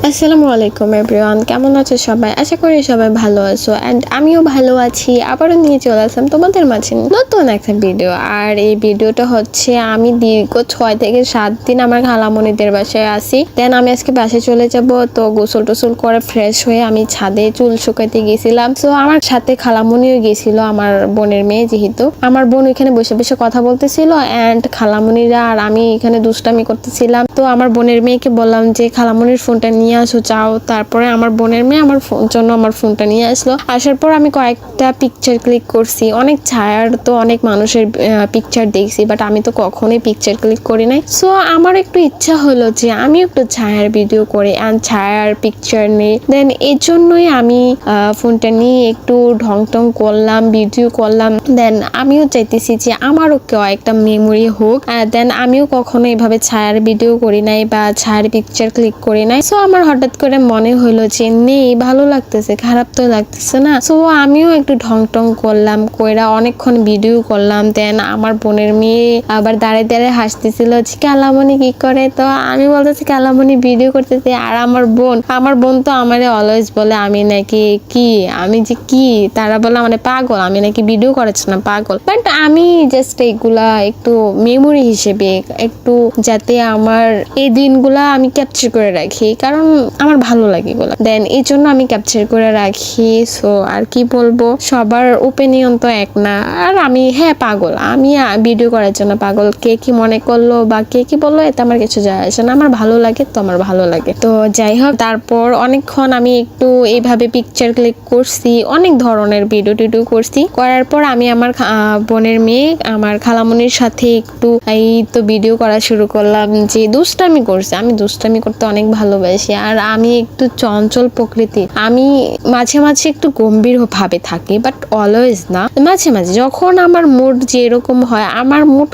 আসসালামু আলাইকুম এভরিওয়ান, কেমন আছো সবাই? আশা করি সবাই ভালো আছো অ্যান্ড আমিও ভালো আছি। আবারও নিয়ে চলে আসলাম তোমাদের মাঝে নতুন একটা ভিডিও। আর এই ভিডিওটা হচ্ছে আমি দীর্ঘ 6 থেকে 7 দিন আমার খালামণিদের বাসায় আসি। দেন আমি আজকে বাসায় চলে যাব। তো গোসল টোসল করে ফ্রেশ হয়ে আমি ছাদে চুল শুকাইতে গেছিলাম। তো আমার সাথে খালামণিও গেছিল, আমার বোনের মেয়ে। যেহেতু আমার বোন এখানে বসে বসে কথা বলতেছিল অ্যান্ড খালামণিরা আর আমি এখানে দুষ্টামি করতেছিলাম। তো আমার বোনের মেয়েকে বললাম যে খালামণির ফোনটা নিয়ে আসো চাও। তারপরে আমার বোনের মেয়ে আমার জন্য আমার ফোনটা নিয়ে আসলো। আসার পর আমি কয়েকটা পিকচার ক্লিক করছি। অনেক ছায়ার তো অনেক মানুষের পিকচার দেখছি, বাট আমি তো কখনোই পিকচার ক্লিক করি নাই। সো আমার একটু ইচ্ছা হলো যে আমি একটু ছায়ার ভিডিও করি অ্যান্ড ছায়ার পিকচার নিই। দেন এই জন্যই আমি ফোনটা নিয়ে একটু ঢং টং করলাম, ভিডিও করলাম। দেন আমিও চাইতেছি যে আমারও একটা মেমোরি হোক। দেন আমিও কখনো এভাবে ছায়ার ভিডিও করি নাই বা ছায়ার পিকচার ক্লিক করি নাই। সো আমার হঠাৎ করে মনে হলো যে নেই, ভালো লাগতেছে, খারাপ তো লাগতেছে না। সো আমিও একটু ঢং টং করলাম, কইরা অনেকক্ষণ ভিডিও করলাম। দেন আমার বোনের মেয়ে আবার দাঁড়িয়ে দাঁড়িয়ে হাসতেছিল যে কালামণি কি করে। তো আমি বলতেছি কালামণি ভিডিও করতেছি। আর আমার বোন তো আমারে অলওয়েজ বলে আমি নাকি আমি যে তারা বলে মানে পাগল, আমি নাকি ভিডিও করেছি না, পাগল। বাট আমি জাস্ট এইগুলা একটু মেমোরি হিসেবে একটু যাতে আমার এই দিনগুলা আমি ক্যাপচার করে রাখি, কারণ আমার ভালো লাগে এগুলা। দেন এই জন্য আমি ক্যাপচার করে রাখি। সো আর কি বলবো, সবার ওপিনিয়ন তো এক না। আর আমি পাগল, আমি ভিডিও করার জন্য পাগল। কে কি মনে করলো বা কে কি বললো এতে আমার কিছু যায় আসে না। আমার ভালো লাগে তো আমার ভালো লাগে। তো যাই হোক, তারপর অনেকক্ষণ আমি একটু এইভাবে পিকচার ক্লিক করছি, অনেক ধরনের ভিডিও টিডিও করছি। করার পর আমি আমার বোনের মেয়ে আমার খালামণির সাথে একটু এই তো ভিডিও করা শুরু করলাম। যে দুষ্টামি করছে, আমি দুষ্টামি করতে অনেক ভালোবাসি। আর আমি একটু চঞ্চল প্রকৃতির, আমি মাঝে মাঝে একটু গম্ভীর ভাবে থাকি, বাট অলওয়েজ না। মাঝে মাঝে যখন আমার মুড যেরকম হয়, আমার মুড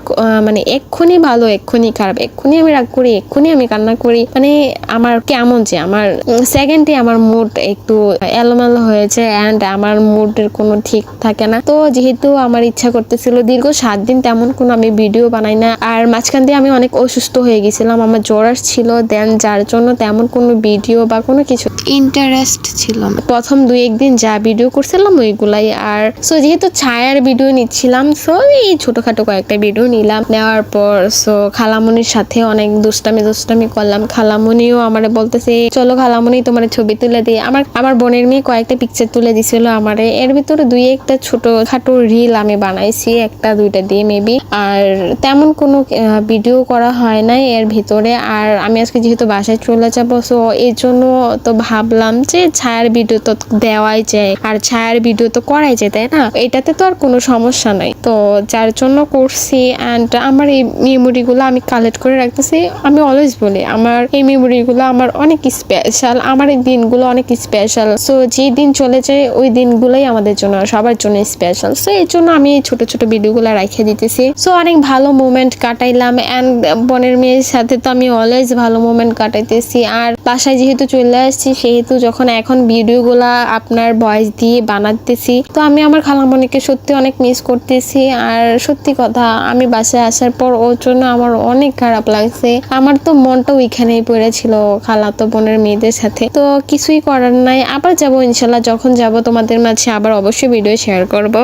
মানে এক্ষুনি ভালো এক্ষুনি খারাপ, এক্ষুনি আমি রাগ করি এক্ষুনি আমি কান্না করি, মানে আমার কেমন যে আমার সেকেন্ডে আমার মুড একটু এলোমেলো হয়েছে অ্যান্ড আমার মুডের কোনো ঠিক থাকে না। তো যেহেতু আমার ইচ্ছা করতেছিল, দীর্ঘ 7 দিন তেমন কোনো আমি ভিডিও বানাই না। আর মাঝখান দিয়ে আমি অনেক অসুস্থ হয়ে গেছিলাম, আমার জ্বর আসছিল। দেন যার জন্য তেমন কোনো ভিডিও বা কোনো কিছু ইন্টারেস্ট ছিল না। প্রথম 2-1 দিন যা ভিডিও করছিলাম ওইগুলাই। আর সো যেহেতু ছায়ার ভিডিও নিচ্ছিলাম, সো এই ছোটখাটো কয়েকটা ভিডিও নিলাম। নেওয়ার পর সো খালামণির সাথে অনেক দুষ্টামি করলাম। খালামণিও আমারে বলতেছে চলো খালামণি তোমার ছবি তুলে দিই। আমার বোনের মেয়ে কয়েকটা পিকচার তুলে দিছিল আমারে। এর ভিতরে 2-1টা ছোটখাটো রিল আমি বানাইছি, 1-2টা দিয়ে মেবি। আর তেমন কোনো ভিডিও করা হয় নাই এর ভিতরে। আর আমি আজকে যেহেতু বাসায় চলে যাবো, সো এই জন্য তো ভাবলাম যে ছায়ার ভিডিও তো দেওয়াই যায় আর ছায়ার ভিডিও তো করাই যায়, তাই না? এটাতে তো আর কোনো সমস্যা নাই। তো যার জন্য করছি। অ্যান্ড আমার এই মেমোরিগুলো আমি কালেক্ট করে রাখতেছি। আমি অলওয়েজ বলি আমার এই মেমোরিগুলো আমার অনেক স্পেশাল, আমার এই দিনগুলো অনেক স্পেশাল। সো যে দিন চলে যায় ওই দিনগুলোই আমাদের জন্য সবার জন্য স্পেশাল। সো এই জন্য আমি এই ছোট ছোট ভিডিওগুলো রাখে দিতেছি। সো অনেক ভালো মোমেন্ট কাটাইলাম অ্যান্ড বোনের মেয়ের সাথে তো আমি অলওয়েজ ভালো মোমেন্ট কাটাইতেছি। আর বাসায় যেহেতু চলে আসছি, সেহেতু যখন এখন ভিডিওগুলা আপনার ভয়েস দিয়ে বানাতেছি, তো আমি আমার খালামণিকে সত্যি অনেক মিস করতেছি। আর সত্যি কথা, আমি বাসায় আসার পর ওর জন্য আমার অনেক খারাপ লাগছে। আমার তো মনটা ওইখানেই পড়েছিল খালাতো বোনের মেয়েদের সাথে। তো কিছুই করার নাই, আবার যাবো ইনশাল্লাহ। যখন যাব তোমাদের মাঝে আবার অবশ্যই ভিডিও শেয়ার করব।